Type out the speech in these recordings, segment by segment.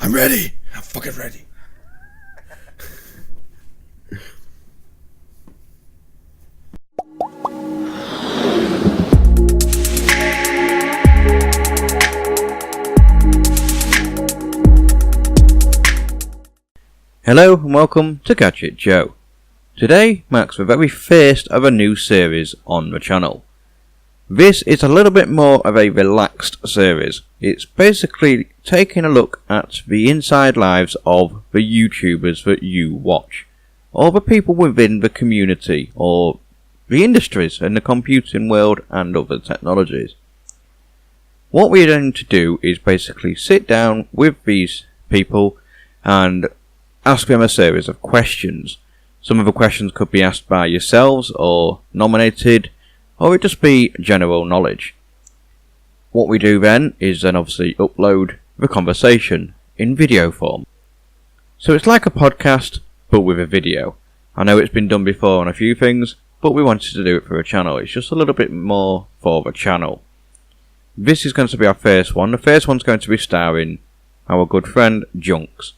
I'm ready. I'm fucking ready. Hello and welcome to Gadget Joe. Today marks the very first of a new series on the channel. This is a little bit more of a relaxed series. It's basically taking a look at the inside lives of the YouTubers that you watch, or the people within the community, or the industries in the computing world and other technologies. What we're going to do is basically sit down with these people and ask them a series of questions. Some of the questions could be asked by yourselves or nominated, or it just be general knowledge. What we do then is obviously upload the conversation in video form. So it's like a podcast, but with a video. I know it's been done before on a few things, but we wanted to do it for a channel. It's just a little bit more for the channel. This is going to be our first one. The first one's going to be starring our good friend Junkz.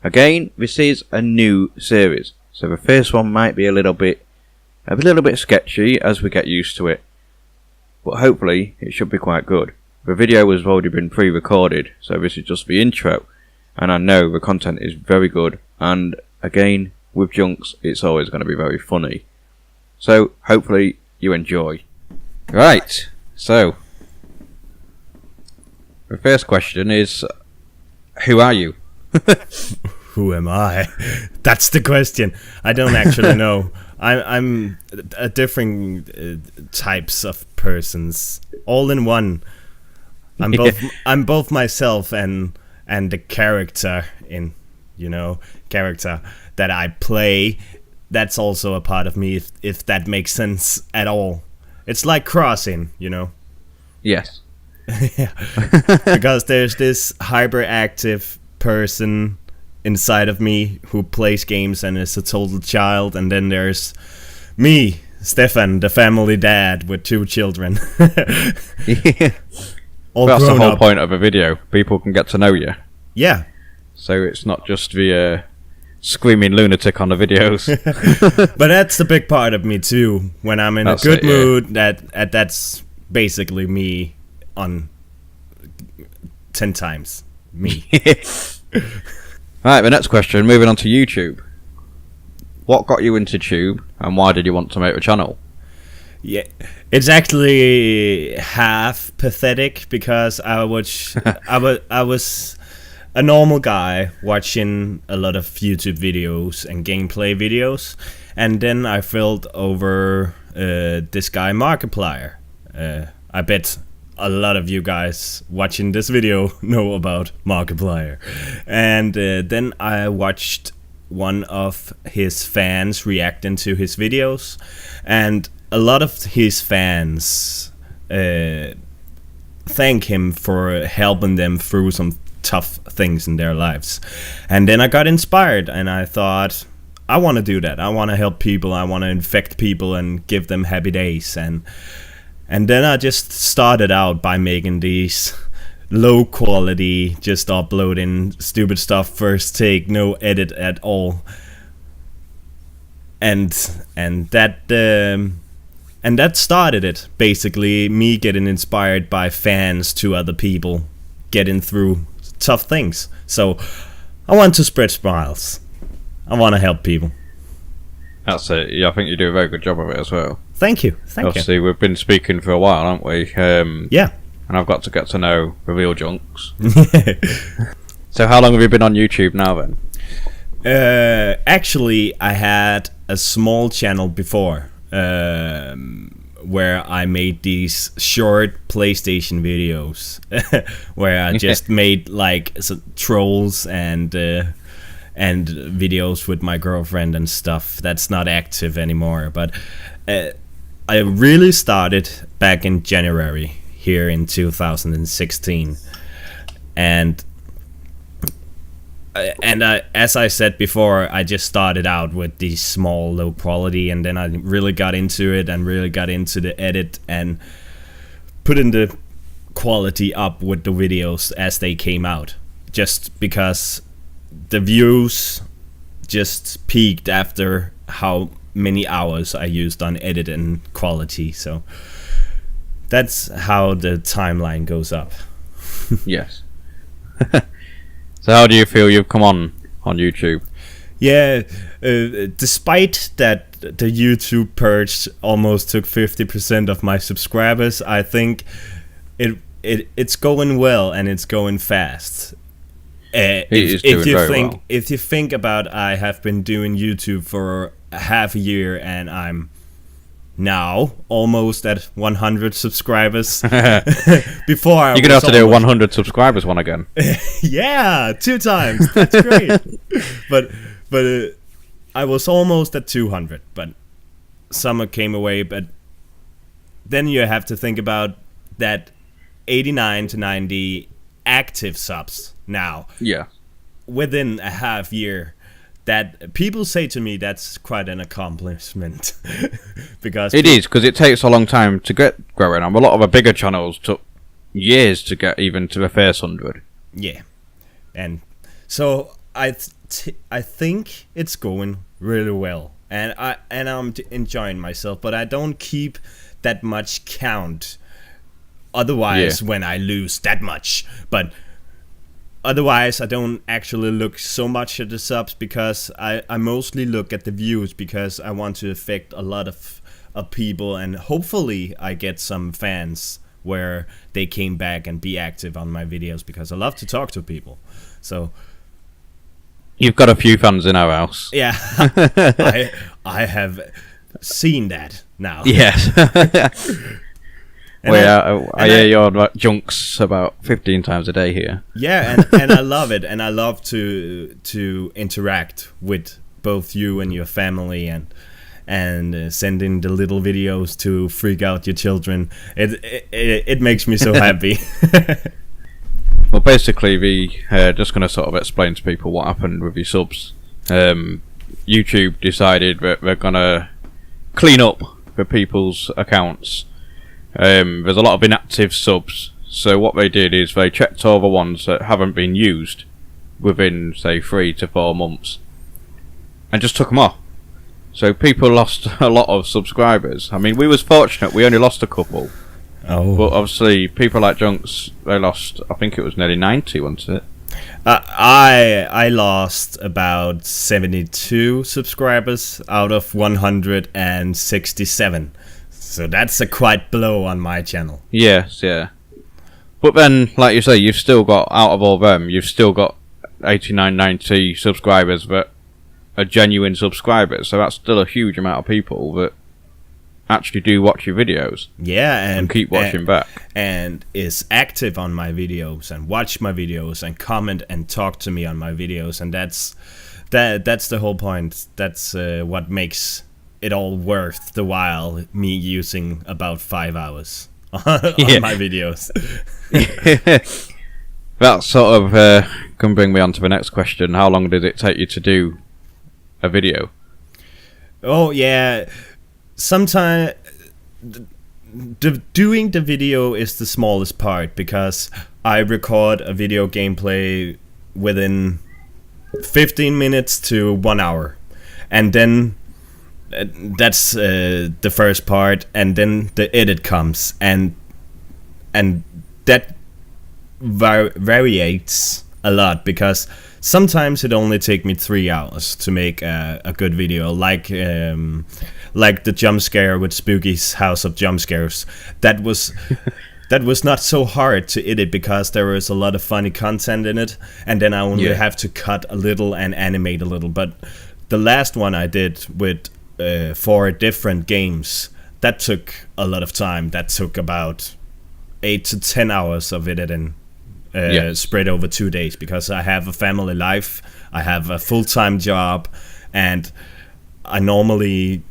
Again, this is a new series, so the first one might be a little bit sketchy as we get used to it, but hopefully it should be quite good. The video has already been pre-recorded, so this is just the intro, and I know the content is very good, and again, with Junkz, it's always going to be very funny. So, hopefully you enjoy. Right, so, the first question is, who are you? Who am I? That's the question. I don't actually know. I'm a different types of persons, all in one. I'm both myself and the character character that I play. That's also a part of me, if that makes sense at all. It's like crossing, Yes. Yeah. Because there's this hyperactive person inside of me who plays games and is a total child, and then there's me, Stefan, the family dad with 2 children. Yeah. All that's the whole up. point of a video. People can get to know you. Yeah. So it's not just the screaming lunatic on the videos. But that's the big part of me too. When I'm in a good mood, that's basically me on 10 times me. Right, the next question, moving on to YouTube. What got you into Tube, and why did you want to make a channel? Yeah, it's actually half pathetic, because I was a normal guy watching a lot of YouTube videos and gameplay videos, and then I fell over this guy Markiplier. I bet a lot of you guys watching this video know about Markiplier. And then I watched one of his fans reacting to his videos, and a lot of his fans thank him for helping them through some tough things in their lives. And then I got inspired, and I thought, I want to do that. I want to help people. I want to infect people and give them happy days. And then I just started out by making these low quality, just uploading stupid stuff, first take, no edit at all. And that started it, basically, me getting inspired by fans to other people getting through tough things. So I want to spread smiles. I want to help people. That's it. Yeah, I think you do a very good job of it as well. Thank you. Obviously, we've been speaking for a while, haven't we? Yeah. And I've got to get to know the real Junkz. So how long have you been on YouTube now then? Actually, I had a small channel before, where I made these short PlayStation videos, where I just made like trolls and videos with my girlfriend and stuff. That's not active anymore, but I really started back in January here in 2016, and as I said before, I just started out with these small, low quality, and then I really got into it and really got into the edit and putting the quality up with the videos as they came out. just because the views just peaked after how many hours I used on edit and quality. So that's how the timeline goes up. Yes. So how do you feel you've come on YouTube? Yeah, despite that the YouTube purge almost took 50% of my subscribers, I think it's going well and it's going fast. If you think about, I have been doing YouTube for half a year and I'm now almost at 100 subscribers. Before you're gonna have to do a 100 subscribers one again. Yeah, 2 times. That's great. but I was almost at 200, but summer came away. But then you have to think about that 89 to 90 active subs now. Yeah. Within a half year. That people say to me that's quite an accomplishment. Because it is, because it takes a long time to get growing. A lot of the bigger channels took years to get even to the first 100. Yeah. And so I think it's going really well. And I'm enjoying myself, but I don't keep that much count. Otherwise, when I lose that much, but otherwise, I don't actually look so much at the subs because I mostly look at the views because I want to affect a lot of people, and hopefully I get some fans where they came back and be active on my videos because I love to talk to people. So you've got a few fans in our house. Yeah, I have seen that now. Yes. I hear you're Junkz about 15 times a day here. Yeah, and I love it, and I love to interact with both you and your family, and sending the little videos to freak out your children. It makes me so happy. Well, basically, we just going to sort of explain to people what happened with your subs. YouTube decided that they're going to clean up the people's accounts. There's a lot of inactive subs, so what they did is they checked all the ones that haven't been used within, say, 3 to 4 months and just took them off. So people lost a lot of subscribers. I mean, we was fortunate, we only lost a couple. Oh. But obviously people like Junkz, they lost, I think it was nearly 90, wasn't it? I lost about 72 subscribers out of 167. So that's a quite blow on my channel. Yes, yeah. But then, like you say, you've still got, out of all them, you've still got 89, 90 subscribers that are genuine subscribers. So that's still a huge amount of people that actually do watch your videos. Yeah, and keep watching back. And is active on my videos and watch my videos and comment and talk to me on my videos. And that's the whole point. That's what makes it all worth the while, me using about 5 hours on my videos. That sort of can bring me on to the next question. How long did it take you to do a video? Oh yeah, sometimes doing the video is the smallest part because I record a video gameplay within 15 minutes to 1 hour, and then that's the first part, and then the edit comes, and that varies a lot because sometimes it only takes me 3 hours to make a good video, like the Jumpscare with Spooky's House of Jumpscares. That was not so hard to edit because there was a lot of funny content in it, and then I only have to cut a little and animate a little. But the last one I did with 4 different games, that took a lot of time. That took about 8 to 10 hours of editing, spread over 2 days, because I have a family life, I have a full-time job, and I normally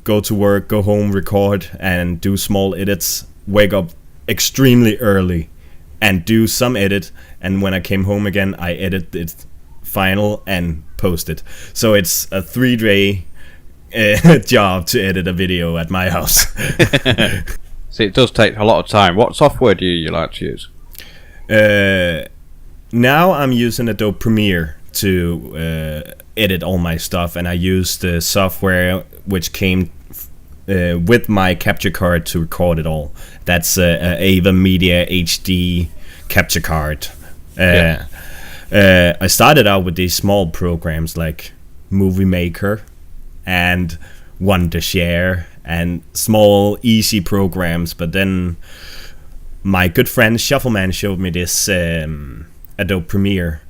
go to work, go home, record, and do small edits, wake up extremely early and do some edit, and when I came home again, I edit it final and post it. So it's a 3-day job to edit a video at my house. See, it does take a lot of time. What software do you like to use? now I'm using Adobe Premiere to edit all my stuff, and I use the software which came with my capture card to record it all. That's Ava Media HD capture card. I started out with these small programs like Movie Maker and Wondershare and small easy programs, but then my good friend Shuffleman showed me this Adobe Premiere,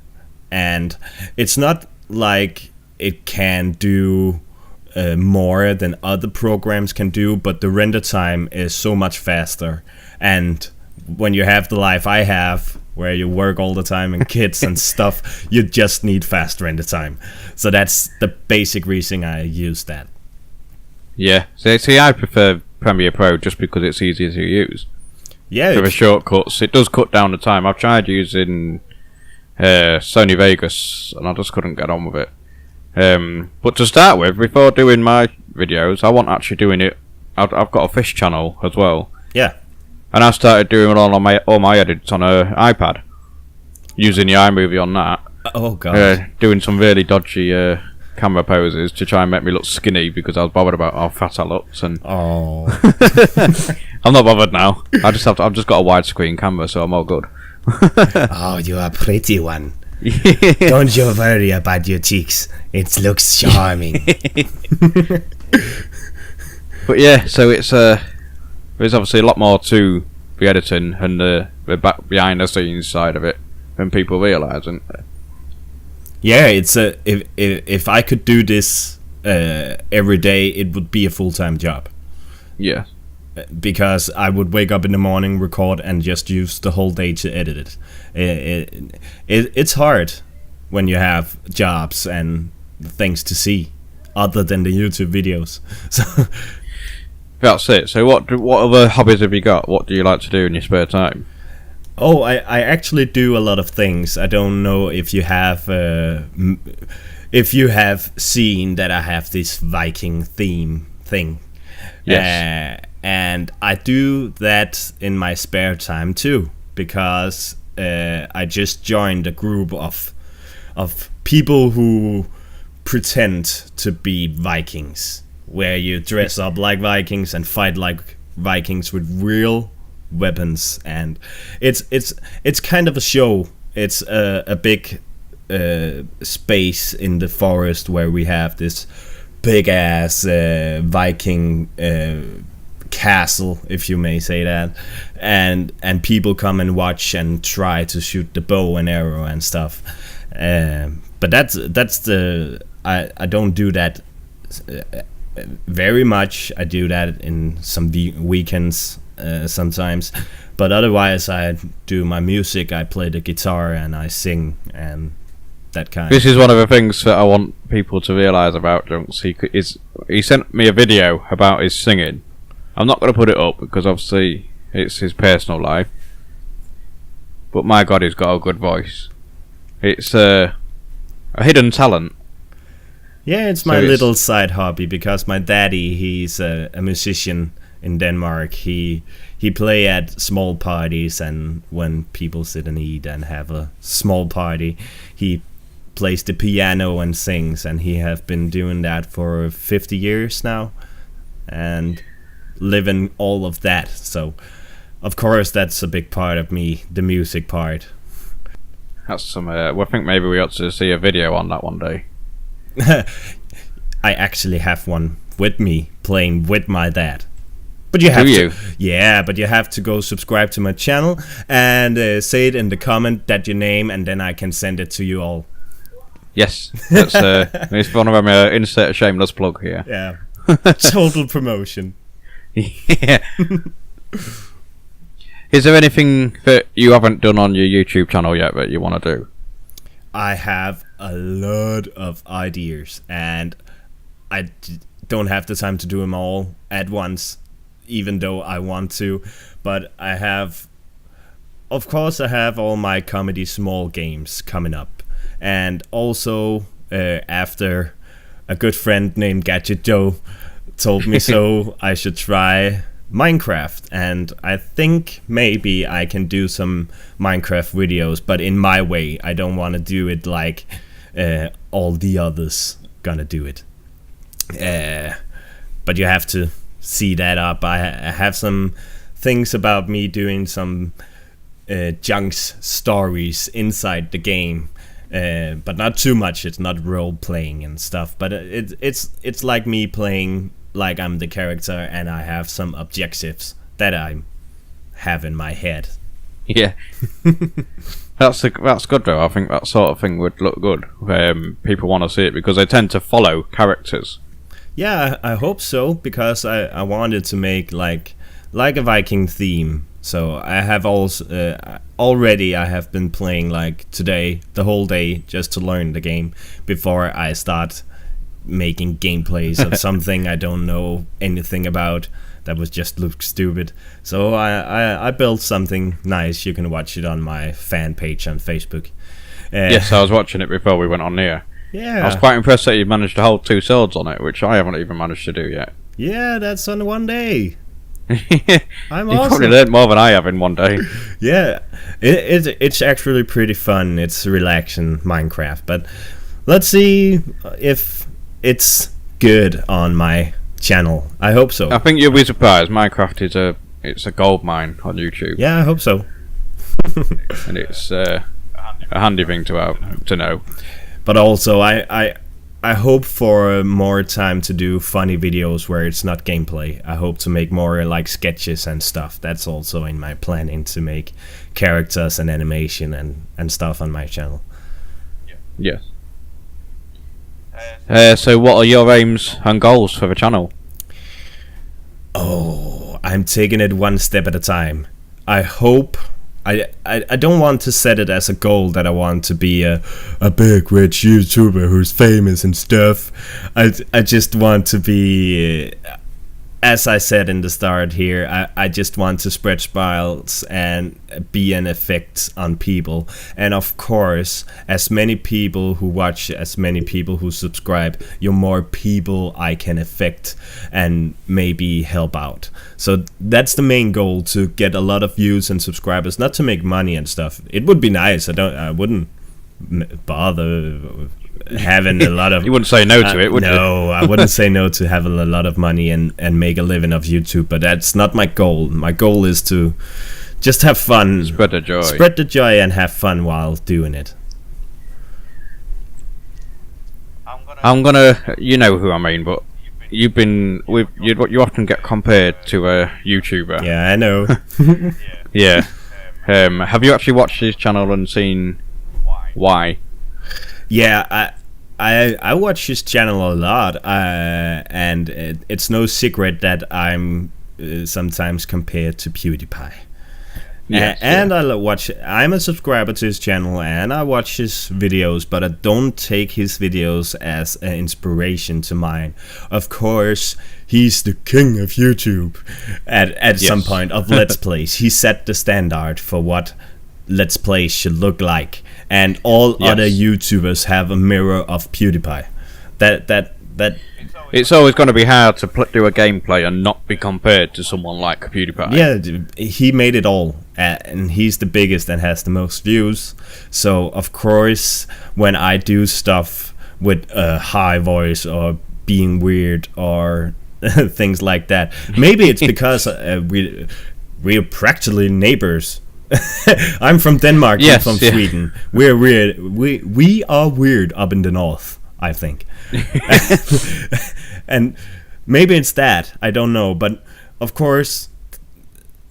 and it's not like it can do more than other programs can do, but the render time is so much faster. And when you have the life I have, where you work all the time and kids and stuff, you just need fast render time. So that's the basic reason I use that. Yeah, see, I prefer Premiere Pro just because it's easier to use. Yeah, with the shortcuts, it does cut down the time. I've tried using Sony Vegas, and I just couldn't get on with it. But to start with, before doing my videos, I wasn't actually doing it. I've got a fish channel as well. Yeah. And I started doing all my edits on a iPad, using the iMovie on that. Oh god. Doing some really dodgy camera poses to try and make me look skinny because I was bothered about how fat I looked. And oh. I'm not bothered now. I've just got a widescreen camera, so I'm all good. Oh, you're a pretty one. Don't you worry about your cheeks. It looks charming. But yeah, so there's obviously a lot more to the editing and the back behind the scenes side of it than people realise, isn't there? Yeah, it's if I could do this every day, it would be a full-time job. Yeah. Because I would wake up in the morning, record, and just use the whole day to edit it. It's hard when you have jobs and things to see other than the YouTube videos. So that's it. So what other hobbies have you got? What do you like to do in your spare time? Oh, I actually do a lot of things. I don't know if you have seen that I have this Viking theme thing. Yes. And I do that in my spare time too, because I just joined a group of people who pretend to be Vikings, where you dress up like Vikings and fight like Vikings with real weapons, and it's kind of a show. It's a big space in the forest where we have this big ass Viking castle, if you may say that, and people come and watch and try to shoot the bow and arrow and stuff. But that's the I don't do that very much. I do that in some weekends sometimes, but otherwise I do my music. I play the guitar and I sing and that kind. This is one of the things that I want people to realise about Junkz. He sent me a video about his singing. I'm not going to put it up because obviously it's his personal life, but my god, he's got a good voice. It's a hidden talent. Yeah, it's my little side hobby, because my daddy, he's a musician in Denmark. He play at small parties, and when people sit and eat and have a small party, he plays the piano and sings, and he have been doing that for 50 years now and living all of that. So of course that's a big part of me, the music part. That's some I think maybe we ought to see a video on that one day. I actually have one with me playing with my dad. But you have yeah, but you have to go subscribe to my channel and say it in the comment that your name, and then I can send it to you all. Yes, that's it's one of them. Insert a shameless plug here. Yeah, total promotion. Yeah. Is there anything that you haven't done on your YouTube channel yet that you want to do? I have a lot of ideas, and I don't have the time to do them all at once, even though I want to. But I have, of course, I have all my comedy small games coming up, and also after a good friend named Gadget told me so, I should try Minecraft, and I think maybe I can do some Minecraft videos, but in my way. I don't want to do it like all the others gonna do it. But you have to see that up. I have some things about me doing some Junkz stories inside the game, but not too much. It's not role playing and stuff, but it's like me playing like I'm the character, and I have some objectives that I have in my head. Yeah. That's good though. I think that sort of thing would look good. People want to see it because they tend to follow characters. Yeah, I hope so, because I wanted to make like a Viking theme. So I have also already I have been playing like today the whole day just to learn the game before I start making gameplays of something I don't know anything about. That would just look stupid. So I built something nice. You can watch it on my fan page on Facebook. Yes, I was watching it before we went on here. Yeah, I was quite impressed that you managed to hold 2 swords on it, which I haven't even managed to do yet. Yeah, that's on one day. You awesome. probably learned more than I have in one day. Yeah, it's actually pretty fun. It's relaxing Minecraft, but let's see if it's good on my channel. I hope so. I think you'll be surprised. Minecraft is a gold mine on YouTube. Yeah, I hope so. And it's a handy thing to know. But also, I hope for more time to do funny videos where it's not gameplay. I hope to make more like sketches and stuff. That's also in my planning, to make characters and animation and stuff on my channel. Yes. So what are your aims and goals for the channel? Oh, I'm taking it one step at a time. I hope... I don't want to set it as a goal that I want to be a big rich YouTuber who's famous and stuff. I just want to be, as I said in the start here, I just want to spread smiles and be an effect on people. And of course, as many people who watch, as many people who subscribe, the more people I can affect and maybe help out. So that's the main goal, to get a lot of views and subscribers, not to make money and stuff. It would be nice. I wouldn't bother having a lot of... You wouldn't say no to it, would you? No, I wouldn't say no to have a lot of money and make a living of YouTube, but that's not my goal. My goal is to just have fun. Spread the joy. Spread the joy and have fun while doing it. I'm gonna... You know who I mean, but... You often get compared to a YouTuber. Yeah, I know. Yeah. Have you actually watched his channel and seen why? Yeah, I watch his channel a lot, and it's no secret that I'm sometimes compared to PewDiePie. Yes, and I'm a subscriber to his channel, and I watch his videos, but I don't take his videos as an inspiration to mine. Of course, he's the king of YouTube at some point of Let's Plays. He set the standard for what Let's Plays should look like, and all other YouTubers have a mirror of PewDiePie. That it's always going to be hard to do a gameplay and not be compared to someone like PewDiePie. Yeah, he made it all, and he's the biggest and has the most views. So of course, when I do stuff with a high voice or being weird or things like that, maybe it's because we're practically neighbors. I'm from Denmark. You're from Sweden. We're weird. We are weird up in the north, I think. And maybe it's that, I don't know, but of course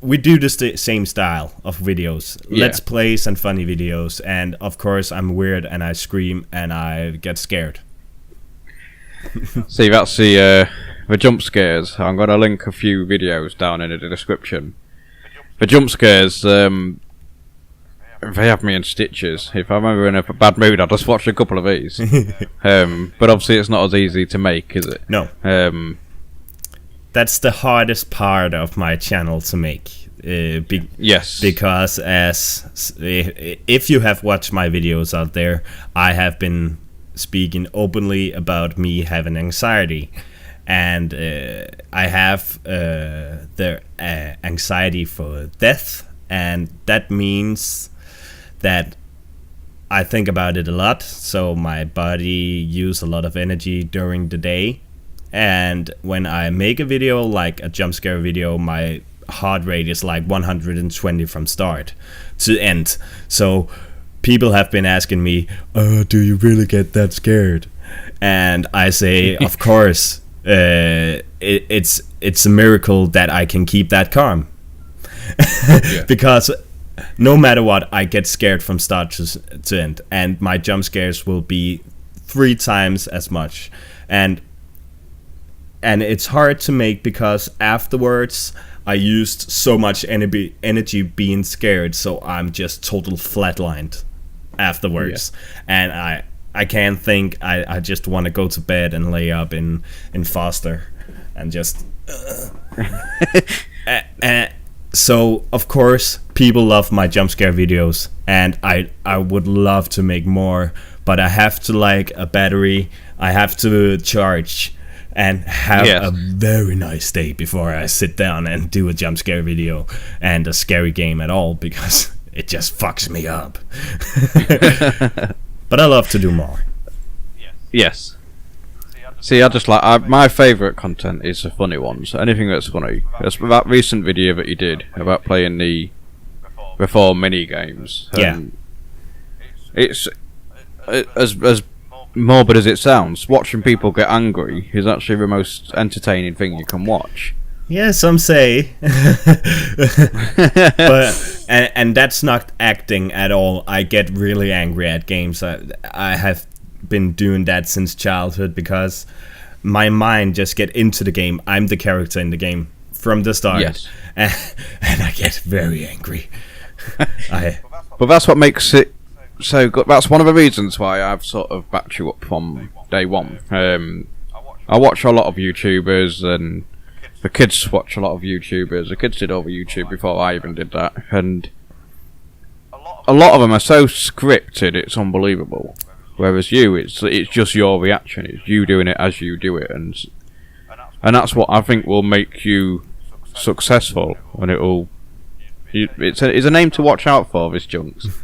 we do the same style of videos, Let's Plays and funny videos, and of course I'm weird and I scream and I get scared. See, that's the jump scares. I'm going to link a few videos down in the description. The jump scares, they have me in stitches. If I'm ever in a bad mood, I'll just watch a couple of these. But obviously it's not as easy to make, is it? No. That's the hardest part of my channel to make. Yes. Because if you have watched my videos out there, I have been speaking openly about me having anxiety. and I have the anxiety for death, and that means that I think about it a lot, so my body uses a lot of energy during the day. And when I make a video, like a jump scare video, my heart rate is like 120 from start to end. So people have been asking me, do you really get that scared? And I say, of course, it's a miracle that I can keep that calm. Because no matter what, I get scared from start to end, and my jump scares will be 3 times as much. And it's hard to make because afterwards I used so much energy being scared, so I'm just total flatlined afterwards. And I can't think. I just want to go to bed and lay up in foster and just so of course people love my jump scare videos, and I would love to make more, but I have to like a battery, I have to charge and have a very nice day before I sit down and do a jump scare video and a scary game at all, because it just fucks me up. But I love to do more. Yes. See, I just like my favourite content is the funny ones. Anything that's funny. That's that recent video that you did about playing the before Minigames. It's as morbid as it sounds. Watching people get angry is actually the most entertaining thing you can watch. Yeah, some say. But and that's not acting at all. I get really angry at games. I have been doing that since childhood because my mind just get into the game. I'm the character in the game from the start. Yes. And I get very angry. But that's what makes it so good. That's one of the reasons why I've sort of backed you up from day one. I watch a lot of YouTubers, and the kids watch a lot of YouTubers. The kids did over YouTube before I even did that, and a lot of them are so scripted, it's unbelievable. Whereas you, it's just your reaction. It's you doing it as you do it, and that's what I think will make you successful. And it's a name to watch out for. This Junkz.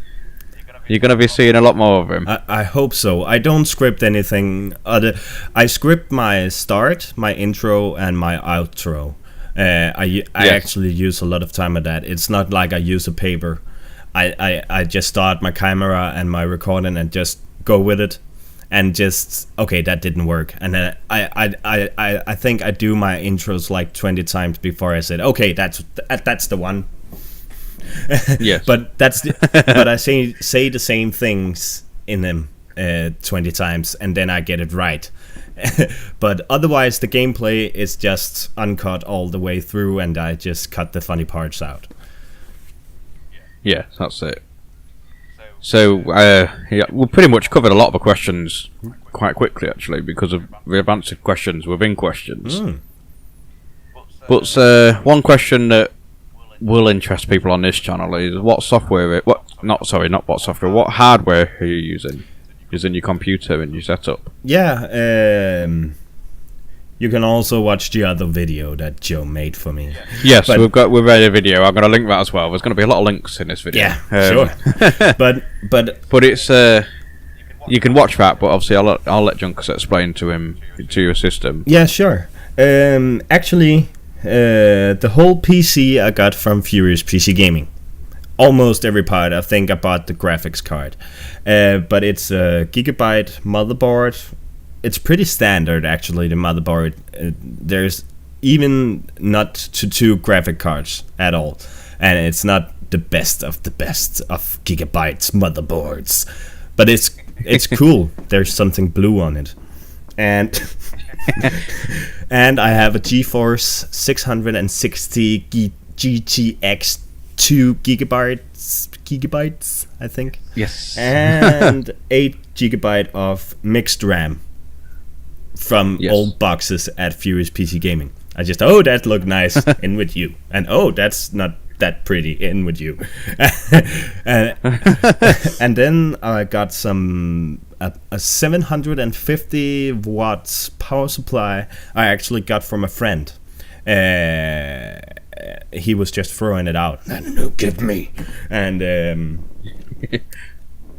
You're gonna be seeing a lot more of him. I hope so. I don't script anything other. I script my start, my intro, and my outro. I actually use a lot of time at that. It's not like I use a paper. I just start my camera and my recording and just go with it, and just okay, that didn't work, and then I think I do my intros like 20 times before I said okay, that's the one. Yes. But but I say the same things in them 20 times, and then I get it right. But otherwise the gameplay is just uncut all the way through, and I just cut the funny parts out. Yeah, that's it. So we pretty much covered a lot of the questions quite quickly, actually, because we've answered questions within questions. But one question that will interest people on this channel is what hardware are you using? Using your computer and your setup? Yeah, you can also watch the other video that Joe made for me. Yes, we've made a video. I'm going to link that as well. There's going to be a lot of links in this video. Yeah, sure. but it's you can watch that. But obviously, I'll let Junkz explain to your system. Yeah, sure. Actually, the whole PC I got from Furious PC Gaming. Almost every part. I think I bought the graphics card, but it's a gigabyte motherboard. It's pretty standard, actually, the motherboard. There's even not to 2 graphic cards at all, and it's not the best of gigabytes motherboards, but it's cool. There's something blue on it, and and I have a GeForce 660 GTX 2 gigabytes, I think. Yes. And 8 gigabyte of mixed RAM from old boxes at Furious PC Gaming. I just, that looked nice, in with you. And that's not that pretty, in with you. And then I got some a 750 watts power supply I actually got from a friend. He was just throwing it out. No, give me. And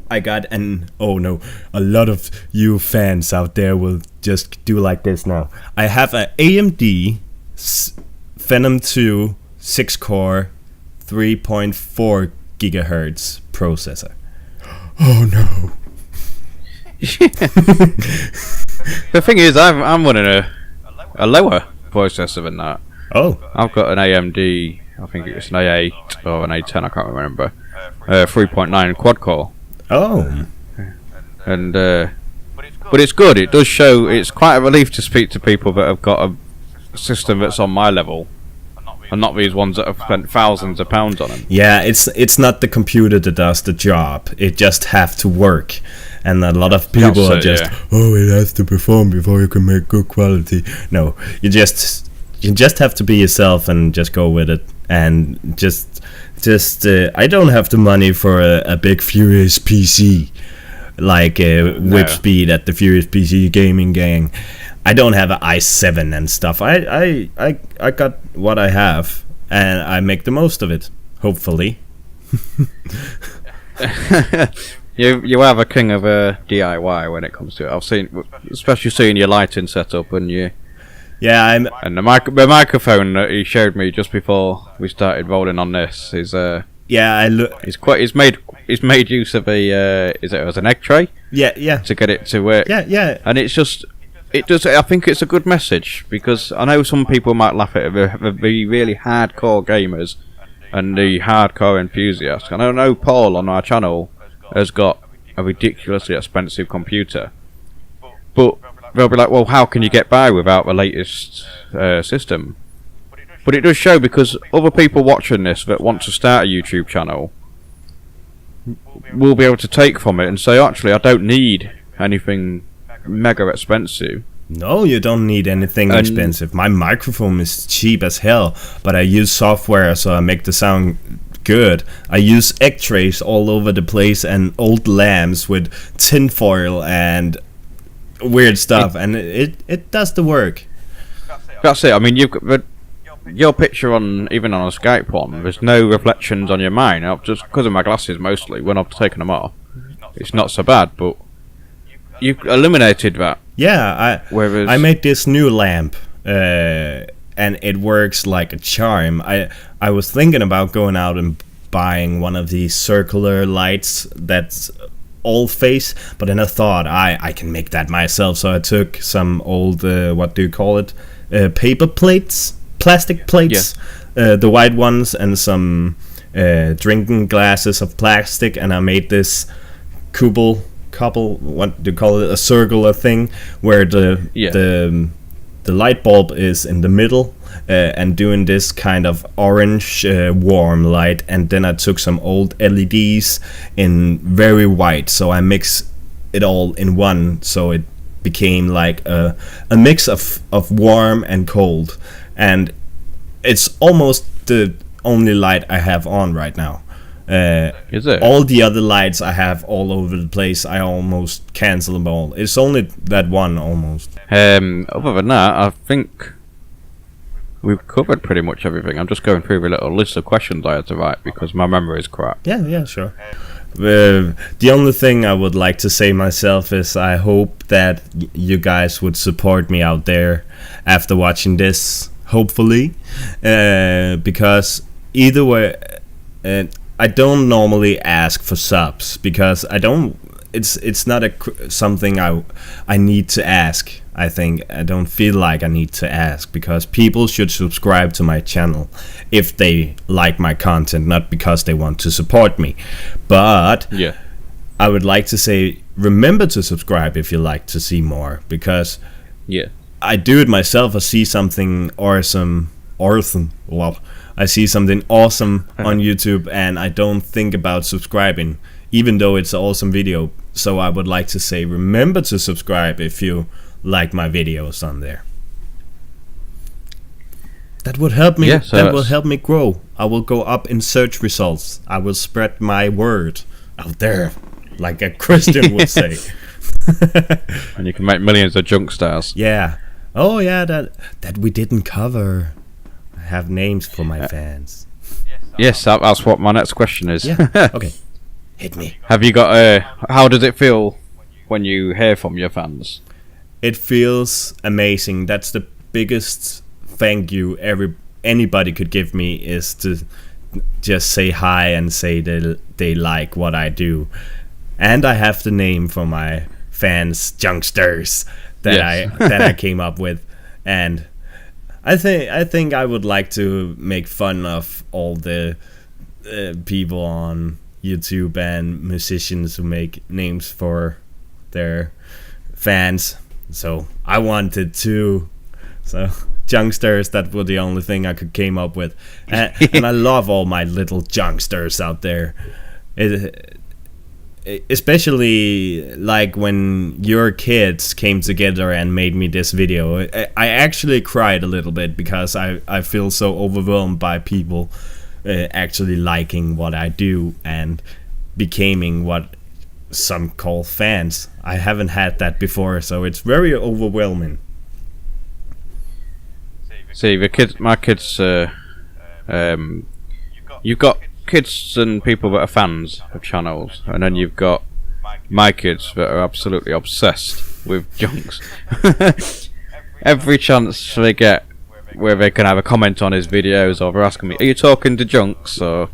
I got a lot of you fans out there will just do like this now. I have an AMD Phenom 2 6-core 3.4 gigahertz processor. Oh no. The thing is, I'm running a lower processor than that. Oh. I've got an AMD, I think it's an A8 or an A10, I can't remember. 3.9 quad core. Oh. And but it's good. It does show. It's quite a relief to speak to people that have got a system that's on my level, and not these ones that have spent thousands of pounds on them. Yeah, it's not the computer that does the job. It just have to work. And a lot of people are just, it has to perform before you can make good quality. No, you just have to be yourself and just go with it. And just I don't have the money for a big Furious PC like whip speed at the Furious PC gaming gang. I don't have an i7 and stuff. I got what I have, and I make the most of it. Hopefully. You have a king of a DIY when it comes to it. I've seen, especially seeing your lighting setup and you. Yeah, and the microphone that he showed me just before we started rolling on this is He's made use of a is it as an egg tray? Yeah. To get it to work. Yeah. And it does. I think it's a good message, because I know some people might laugh at it, the really hardcore gamers and the hardcore enthusiasts. And I know Paul on our channel has got a ridiculously expensive computer, but they'll be like, well, how can you get by without the latest system? But it does show, because other people watching this that want to start a YouTube channel will be able to take from it and say, actually, I don't need anything mega expensive. No, you don't need anything expensive. My microphone is cheap as hell, but I use software so I make the sound good. I use egg trays all over the place and old lamps with tinfoil and weird stuff, and it does the work. That's it. I mean, you've got your picture on, even on a Skype one, there's no reflections on your mine. Just because of my glasses mostly, when I've taken them off, it's not so bad, but you've eliminated that. Yeah, I made this new lamp, and it works like a charm. I was thinking about going out and buying one of these circular lights that's all face, but then I thought I can make that myself. So I took some old what do you call it, paper plates, plastic plates, the white ones, and some drinking glasses of plastic, and I made this couple, what do you call it, a circular thing where the light bulb is in the middle, and doing this kind of orange warm light, and then I took some old LEDs in very white, so I mixed it all in one, so it became like a mix of warm and cold, and it's almost the only light I have on right now. Is it? All the other lights I have all over the place, I almost cancel them all. It's only that one almost. Other than that, I think we've covered pretty much everything. I'm just going through a little list of questions I had to write because my memory is crap. Yeah, sure. The only thing I would like to say myself is I hope that you guys would support me out there after watching this, hopefully, because either way, I don't normally ask for subs because I don't. It's not something I need to ask. I think I don't feel like I need to ask because people should subscribe to my channel if they like my content, not because they want to support me. But yeah, I would like to say remember to subscribe if you like to see more, because I do it myself. I see something awesome. Well, I see something awesome on YouTube and I don't think about subscribing, even though it's an awesome video. So I would like to say remember to subscribe if you like my videos on there. That would help me. That will help me grow. I will go up in search results. I will spread my word out there, like a Christian would say. And you can make millions of junk stars. Yeah. Oh yeah, that we didn't cover. I have names for my fans. Yes, that's what my next question is. Yeah. Okay. Hit me. Have you got how does it feel when you hear from your fans? It feels amazing. That's the biggest thank you anybody could give me, is to just say hi and say they like what I do. And I have the name for my fans, Junksters, that I came up with. And I think I would like to make fun of all the people on YouTube and musicians who make names for their fans. So I wanted to. So Junksters, that was the only thing I could came up with. And I love all my little Junksters out there. Especially like when your kids came together and made me this video. I actually cried a little bit because I feel so overwhelmed by people actually liking what I do and becoming what some call fans. I haven't had that before, so it's very overwhelming. See, my kids, you've got kids and people that are fans of channels, and then you've got my kids that are absolutely obsessed with Junkz. Every chance they get where they can have a comment on his videos, or they're asking me, are you talking to Junkz, or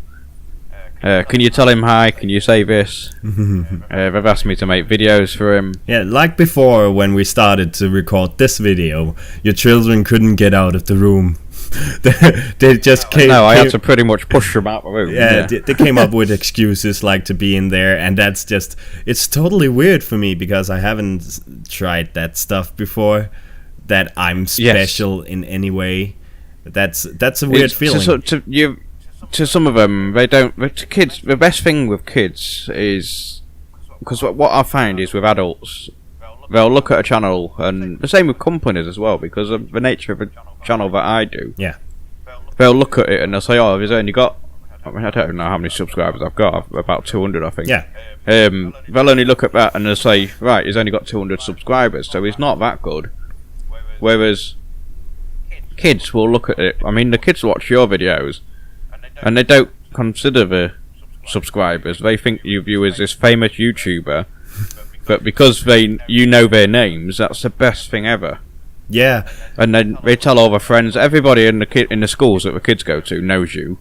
can you tell him hi, can you say this? They've asked me to make videos for him. Yeah, like before when we started to record this video, your children couldn't get out of the room. They just came. No, I had to pretty much push them out the room. Yeah, they came up with excuses like to be in there, and that's just, it's totally weird for me because I haven't tried that stuff before, that I'm special in any way. That's a weird feeling. To some of them, they don't. To kids, the best thing with kids is, because what I find is with adults, they'll look at a channel, and the same with companies as well, because of the nature of a channel that I do. Yeah. They'll look at it and they'll say, "Oh, he's only got." I mean, I don't know how many subscribers I've got. About 200, I think. Yeah. They'll only look at that and they'll say, "Right, he's only got 200 subscribers, so he's not that good." Whereas kids will look at it. I mean, the kids watch your videos, and they don't consider the subscribers. They think you as this famous YouTuber, but because you know their names, that's the best thing ever. Yeah. And then they tell all their friends, everybody in the schools that the kids go to knows you.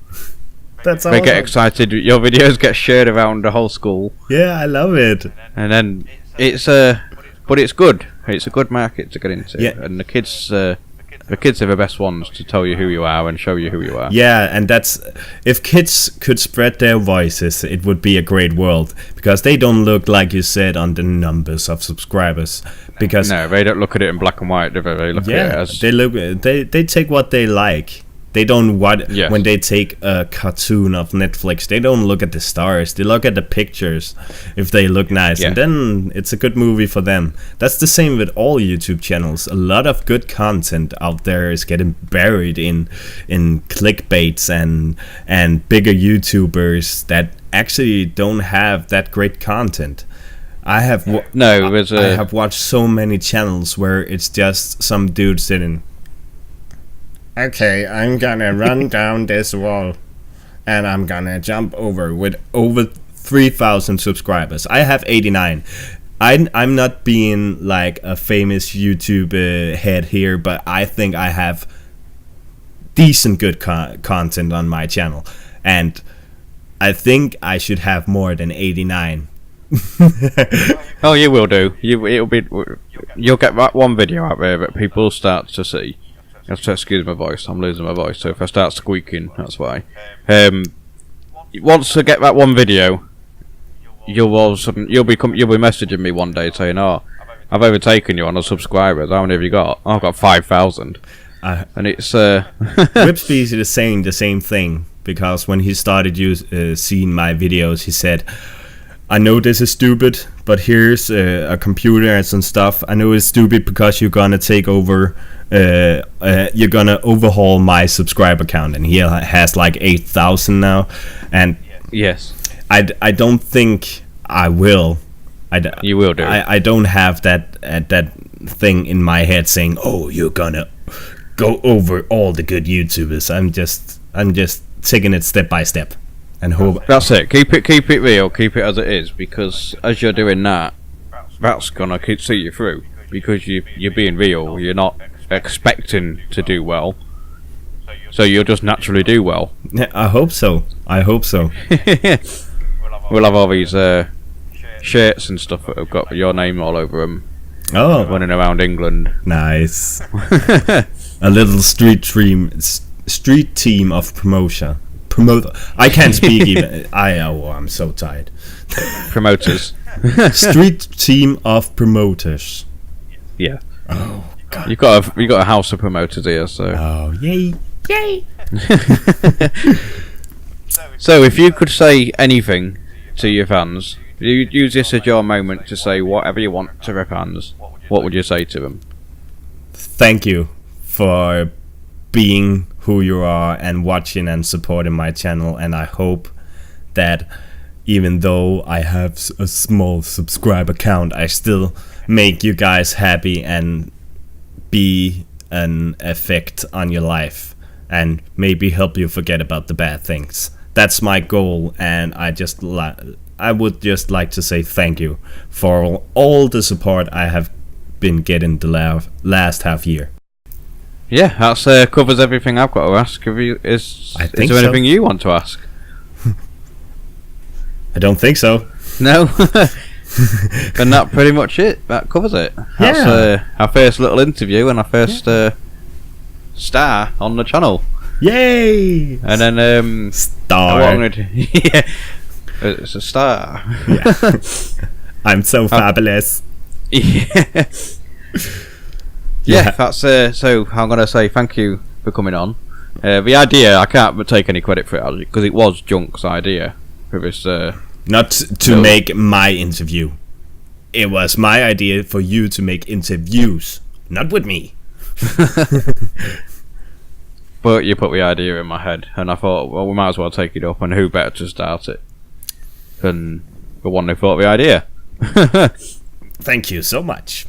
That's they get excited. Your videos get shared around the whole school. Yeah, I love it. And then but it's good. It's a good market to get into. Yeah. And the kids are the best ones to tell you who you are and show you who you are. Yeah, and that's, if kids could spread their voices, it would be a great world, because they don't look, like you said, on the numbers of subscribers. Because no, they don't look at it in black and white. They look at it as they take what they like. They don't when they take a cartoon of Netflix, they don't look at the stars. They look at the pictures. If they look nice, and then it's a good movie for them. That's the same with all YouTube channels. A lot of good content out there is getting buried in clickbaits and bigger YouTubers that actually don't have that great content. I have watched so many channels where it's just some dude sitting. Okay, I'm gonna run down this wall and I'm gonna jump over, with over 3,000 subscribers. I have 89. I'm not being like a famous YouTube head here, but I think I have decent good content on my channel, and I think I should have more than 89. Oh, you will do. You'll get that one video out there that people start to see. You have to excuse my voice. I'm losing my voice, so if I start squeaking, that's why. Once I get that one video, you'll be messaging me one day saying, "Oh, I've overtaken you on the subscribers. How many have you got?" "Oh, I've got 5,000." And it's Ripspeed is saying the same thing, because when he started seeing my videos, he said, "I know this is stupid, but here's a computer and some stuff. I know it's stupid because you're gonna take over. You're gonna overhaul my subscriber count," and he has like 8,000 now. And yes, I don't think I will, You will do. I don't have that thing in my head saying, "Oh, you're gonna go over all the good YouTubers." I'm just taking it step by step, and hope. That's it. Keep it real. Keep it as it is, because as you're doing that, that's gonna see you through. Because you're being real. You're not expecting to do well, so you'll just naturally do well. Yeah, I hope so. We'll have all these shirts and stuff that have got your name all over them. Oh, running around England. Nice. A little street team of promoter. I can't speak even. I'm so tired. Promoters. Street team of promoters. Yeah. Oh God. You got a house of promoters here, so. Oh yay! So if you could say anything to your fans, you use this as your moment to say whatever you want to your fans, what would you say to them? Thank you for being who you are and watching and supporting my channel, and I hope that even though I have a small subscriber count, I still make you guys happy and be an effect on your life and maybe help you forget about the bad things. That's my goal, and I would just like to say thank you for all the support I have been getting the last half year. Yeah, that covers everything I've got to ask. Is there anything you want to ask? I don't think so. No. And that pretty much it. That covers it. That's our first little interview and our first star on the channel. Yay! And then star. Yeah, it's a star. Yeah. I'm so fabulous. Yeah. Yeah, that's so I'm gonna say thank you for coming on. The idea, I can't take any credit for it because it was Junk's idea for this. Not to make my interview. It was my idea for you to make interviews, not with me. But you put the idea in my head, and I thought, well, we might as well take it up, and who better to start it than the one who thought of the idea. Thank you so much.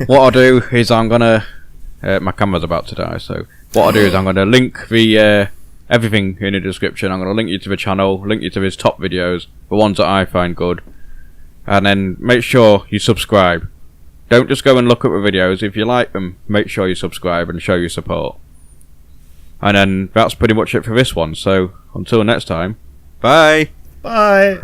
What I'll do is I'm gonna my camera's about to die, so what I'll do is I'm gonna link the everything in the description. I'm gonna link you to the channel, link you to his top videos, the ones that I find good, and then make sure you subscribe. Don't just go and look at the videos. If you like them, make sure you subscribe and show your support. And then that's pretty much it for this one, so until next time, bye. Bye.